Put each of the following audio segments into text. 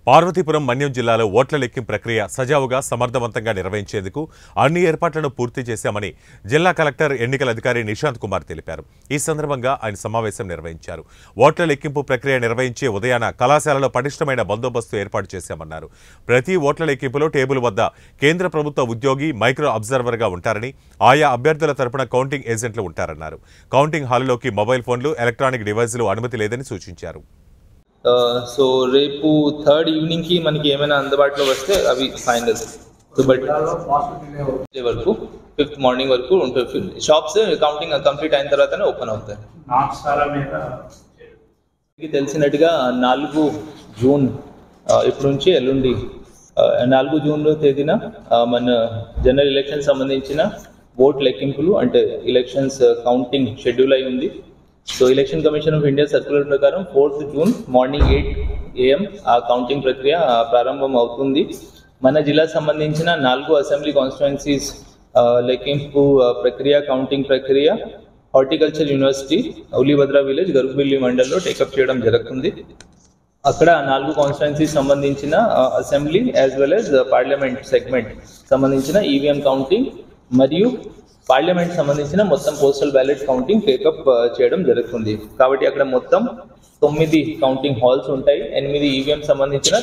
పార్వతీపురం మన్యం జిల్లాలో ఓట్ల లెక్కింపు ప్రక్రియ సజావుగా సమర్థవంతంగా నిర్వహించేందుకు అన్ని ఏర్పాట్లను పూర్తి చేశామని జిల్లా కలెక్టర్ ఎన్నికల అధికారి నిశాంత్ కుమార్ తెలిపారు. ఈ సందర్భంగా ఆయన సమావేశం నిర్వహించారు. ఓట్ల లెక్కింపు ప్రక్రియ నిర్వహించే ఉదయాన కళాశాలలో పటిష్టమైన బందోబస్తు ఏర్పాటు చేశామన్నారు. ప్రతి ఓట్ల లెక్కింపులో టేబుల్ వద్ద కేంద్ర ప్రభుత్వ ఉద్యోగి మైక్రో అబ్జర్వర్గా ఉంటారని, ఆయా అభ్యర్థుల తరపున కౌంటింగ్ ఏజెంట్లు ఉంటారన్నారు. కౌంటింగ్ హాలులోకి మొబైల్ ఫోన్లు, ఎలక్ట్రానిక్ డివైజులు అనుమతి లేదని సూచించారు. సో రేపు థర్డ్ ఈవినింగ్ కి మనకి ఏమైనా అందుబాటులో వస్తే అవి ఫైనల్. సో బట్ వరకు ఫిఫ్త్ మార్నింగ్ వరకు ఉంటుంది. షాప్స్ కౌంటింగ్ కంప్లీట్ అయిన తర్వాతనే ఓపెన్ అవుతాయి. తెలిసినట్టుగా 4 జూన్ ఇప్పటి నుంచి ఎల్లుండి 4 జూన్ తేదీన మన జనరల్ ఎలక్షన్ సంబంధించిన ఓట్ లెక్కింపులు అంటే ఎలక్షన్స్ కౌంటింగ్ షెడ్యూల్ అయి ఉంది. So election Commission of India circular ప్రకారం 4th జూన్ మార్నింగ్ 8 AM ఆ కౌంటింగ్ ప్రక్రియ ప్రారంభం అవుతుంది. మన జిల్లా సంబంధించిన 4 అసెంబ్లీ కాన్స్టిట్యుయెన్సీస్ లెక్కింపు ప్రక్రియ కౌంటింగ్ ప్రక్రియ హార్టికల్చర్ యూనివర్సిటీ ఉలిభద్ర విలేజ్ గరుగుబిల్లి మండల్లో టేకప్ చేయడం జరుగుతుంది. అక్కడ 4 కాన్స్టిట్యుయెన్సీస్ సంబంధించిన assembly as well as parliament segment సంబంధించిన ఈవీఎం కౌంటింగ్ మరియు పార్లమెంట్ సంబంధించిన మొత్తం పోస్టల్ బ్యాలెట్ కౌంటింగ్ టేకప్ చేయడం జరుగుతుంది. కాబట్టి అక్కడ మొత్తం 9 కౌంటింగ్ హాల్స్ ఉంటాయి. 8 ఈవీఎం సంబంధించిన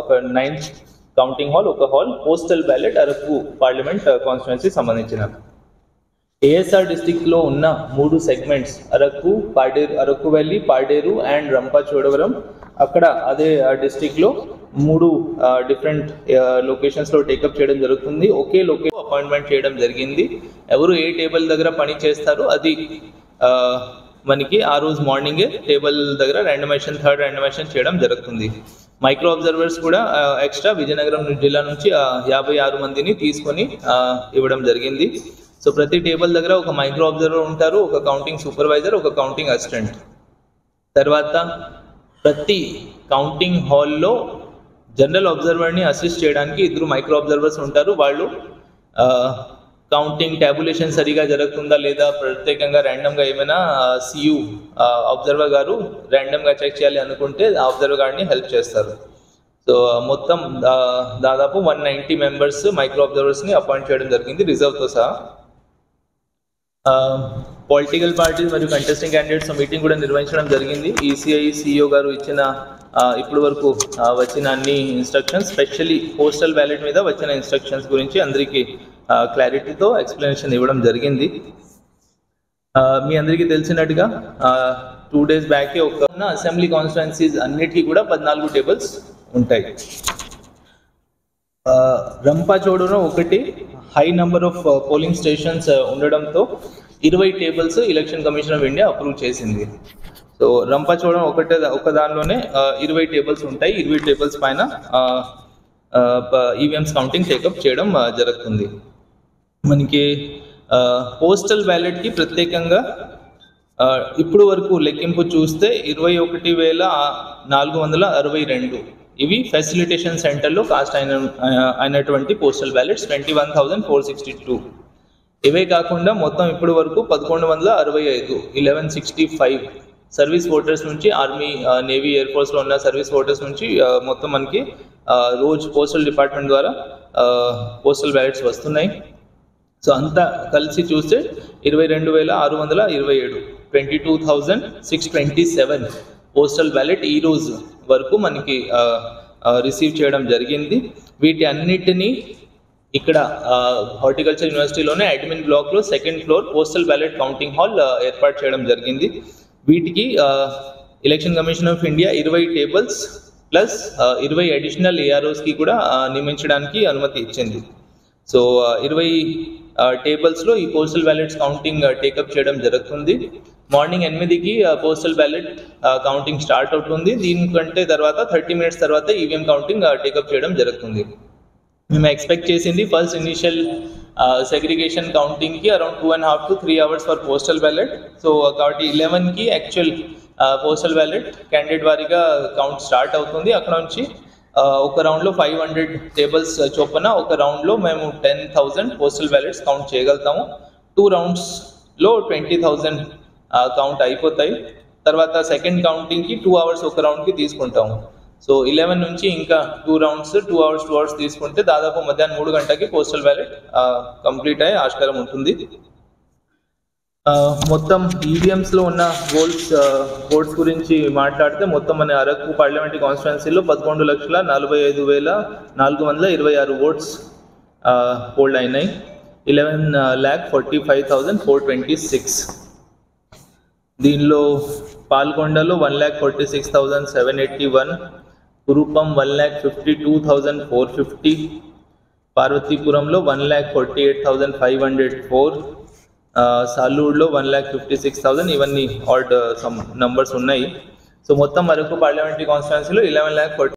ఒక 9 కౌంటింగ్ హాల్, ఒక hall postal ballot Araku parliament constituency సంబంధించిన. ఏఎస్ఆర్ డిస్ట్రిక్ట్ లో ఉన్న 3 segments Araku valley, Paderu and Rampachodavaram. అక్కడ అదే డిస్ట్రిక్ట్ లో 3 డిఫరెంట్ లొకేషన్స్ లో టేకప్ చేయడం జరుగుతుంది. ఒకే లొకేషన్ అపాయింట్మెంట్ చేయడం జరిగింది. ఎవరు ఏ టేబుల్ దగ్గర పని చేస్తారో అది మనకి ఆ రోజు మార్నింగే టేబుల్ దగ్గర థర్డ్ ర్యాండమైజేషన్ చేయడం జరుగుతుంది. మైక్రో అబ్జర్వర్స్ కూడా ఎక్స్ట్రా విజయనగరం జిల్లా నుంచి 56 మందిని తీసుకొని ఇవ్వడం జరిగింది. సో ప్రతి టేబుల్ దగ్గర ఒక మైక్రో అబ్జర్వర్ ఉంటారు, ఒక కౌంటింగ్ సూపర్వైజర్, ఒక కౌంటింగ్ అసిస్టెంట్. తర్వాత ప్రతి కౌంటింగ్ హాల్లో జనరల్ అబ్జర్వర్ని అసిస్ట్ చేయడానికి 2 మైక్రో అబ్జర్వర్స్ ఉంటారు. వాళ్ళు కౌంటింగ్ ట్యాబులేషన్ సరిగా జరుగుతుందా లేదా ప్రత్యేకంగా ర్యాండమ్గా ఏమైనా సియు అబ్జర్వర్ గారు ర్యాండమ్గా చెక్ చేయాలి అనుకుంటే ఆ అబ్జర్వర్ గారిని హెల్ప్ చేస్తారు. సో మొత్తం దాదాపు 190 మెంబర్స్ మైక్రో అబ్జర్వర్స్ని అపాయింట్ చేయడం జరిగింది రిజర్వ్తో సహా. పొలిటికల్ పార్టీస్ మరియు కంటెస్టింగ్ క్యాండిడేట్స్ మీటింగ్ కూడా నిర్వహించడం జరిగింది. ఈసీఐ సిఇఓ గారు ఇచ్చిన ఇప్పటి వరకు వచ్చిన అన్ని ఇన్స్ట్రక్షన్స్, స్పెషల్లీ పోస్టల్ బ్యాలెట్ మీద వచ్చిన ఇన్స్ట్రక్షన్స్ గురించి అందరికీ క్లారిటీతో ఎక్స్ప్లెనేషన్ ఇవ్వడం జరిగింది. మీ అందరికీ తెలిసినట్టుగా 2 days బ్యాకే ఉన్న అసెంబ్లీ కాన్స్టిట్యుయెన్సీస్ అన్నిటికీ కూడా 14 టేబుల్స్ ఉంటాయి. రంపచోడవరం ఒకటి high number of polling stations ఉండడంతో 20 tables election Commission of India approve చేసింది. సో రంపచోడవరం ఒక దానిలోనే 20 టేబుల్స్ ఉంటాయి. 20 టేబుల్స్ పైన ఈవీఎంస్ కౌంటింగ్ టేకప్ చేయడం జరుగుతుంది. మనకి పోస్టల్ బ్యాలెట్కి ప్రత్యేకంగా ఇప్పుడు వరకు లెక్కింపు చూస్తే 21,462 ఇవి ఫెసిలిటేషన్ సెంటర్లో కాస్ట్ అయినటువంటి పోస్టల్ బ్యాలెట్స్ 21,462. ఇవే కాకుండా మొత్తం ఇప్పుడు వరకు 1165 1165 సర్వీస్ ఓటర్స్ నుంచి ఆర్మీ, నేవీ, ఎయిర్ ఫోర్స్లో ఉన్న సర్వీస్ ఓటర్స్ నుంచి మొత్తం మనకి రోజు పోస్టల్ డిపార్ట్మెంట్ ద్వారా పోస్టల్ బ్యాలెట్స్ వస్తున్నాయి. సో అంతా కలిసి చూస్తే 22,627 22,627 పోస్టల్ బ్యాలెట్ ఈ రోజు వరకు మనకి రిసీవ్ చేయడం జరిగింది. వీటి అన్నిటినీ ఇక్కడ హార్టికల్చర్ యూనివర్సిటీలోనే అడ్మిన్ బ్లాక్లో 2nd floor postal ballot counting hall ఏర్పాటు చేయడం జరిగింది. వీటికి Election Commission of India 20 tables plus 20 additional ఏఆర్ఓస్కి కూడా నియమించడానికి అనుమతి ఇచ్చింది. సో 20 టేబుల్స్లో ఈ పోస్టల్ బ్యాలెట్స్ కౌంటింగ్ టేకప్ చేయడం జరుగుతుంది. మార్నింగ్ 8కి పోస్టల్ బ్యాలెట్ కౌంటింగ్ స్టార్ట్ అవుతుంది. దీనికంటే తర్వాత 30 minutes తర్వాత ఈవీఎం కౌంటింగ్ టేకప్ చేయడం జరుగుతుంది. మేము ఎక్స్పెక్ట్ చేసింది ఫస్ట్ ఇనిషియల్ సెగ్రిగేషన్ కౌంటింగ్కి around 2.5 to 3 hours for postal ballot. So కాబట్టి 11కి యాక్చువల్ పోస్టల్ బ్యాలెట్ క్యాండిడేట్ వారీగా కౌంట్ స్టార్ట్ అవుతుంది. అక్కడ నుంచి ఒక రౌండ్లో 500 టేబుల్స్ చొప్పున ఒక రౌండ్లో మేము 10,000 పోస్టల్ బ్యాలెట్స్ కౌంట్ చేయగలుగుతాము. 2 roundsలో 20,000 కౌంట్ అయిపోతాయి. తర్వాత సెకండ్ కౌంటింగ్కి 2 hours ఒక రౌండ్కి తీసుకుంటాము. సో 11 నుంచి ఇంకా 2 rounds 2 hours తీసుకుంటే దాదాపు మధ్యాహ్నం 3 గంటలకి పోస్టల్ బ్యాలెట్ కంప్లీట్ అయ్యే ఆస్కారం ఉంటుంది. మొత్తం ఈవీఎంస్లో ఉన్న ఓట్స్ గురించి మాట్లాడితే మొత్తం మన అరకు పార్లమెంటరీ కాన్స్టిట్యున్సీలో 11,40,426 ఓట్స్ పోల్డ్ అయినాయి. 11,45,426. దీనిలో పాల్గొండలో 1,46,781, కురుపం 1,52,450, పార్వతీపురంలో 1,48,504, సాలూరులో 1,56,000. ఇవన్నీ ఆడ్ సమ్ నంబర్స్ ఉన్నాయి. సో మొత్తం అరకు పార్లమెంటరీ కాన్స్టిట్యున్సీలో 11,40,000